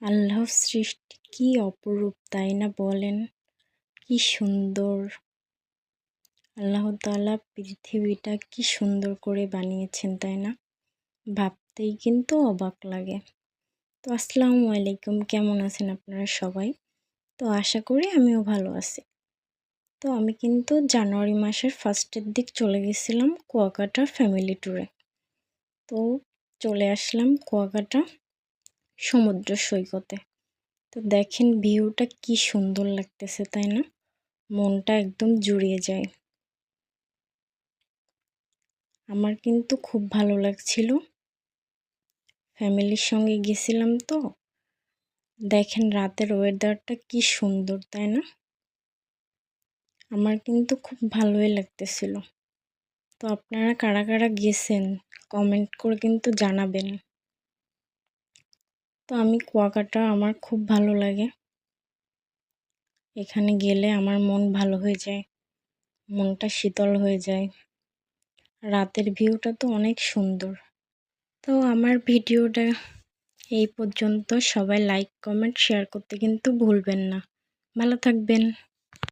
আল্লাহর সৃষ্টি কি অপরূপ, তাই না বলেন? কি সুন্দর! আল্লাহ তাআলা পৃথিবীটা কি সুন্দর করে বানিয়েছেন, তাই না? ভাবতেই কিন্তু অবাক লাগে। তো আসসালামু আলাইকুম, কেমন আছেন আপনারা সবাই? তো আশা করি আমিও ভালো আছি। তো আমি কিন্তু জানুয়ারি মাসের ফার্স্টের দিক চলে গেছিলাম কুয়াকাটা ফ্যামিলি ট্যুরে। তো চলে আসলাম কুয়াকাটা সমুদ্র সৈকতে। তো দেখেন ভিউটা কি সুন্দর লাগতেছে, তাই না? মনটা একদম জুড়িয়ে যায়। আমার কিন্তু খুব ভালো লাগছিল। ফ্যামিলির সঙ্গে গেছিলাম তো। দেখেন রাতের ওয়েদারটা কি সুন্দর, তাই না? আমার কিন্তু খুব ভালোই লাগতেছিল। তো আপনারা কারা কারা গেছেন কমেন্ট করে কিন্তু জানাবেন। তো আমি কুয়াকাটা আমার খুব ভালো লাগে। এখানে গেলে আমার মন ভালো হয়ে যায়, মনটা শীতল হয়ে যায়। রাতের ভিউটা তো অনেক সুন্দর। তো আমার ভিডিওটা এই পর্যন্ত। সবাই লাইক, কমেন্ট, শেয়ার করতে কিন্তু ভুলবেন না। ভালো থাকবেন।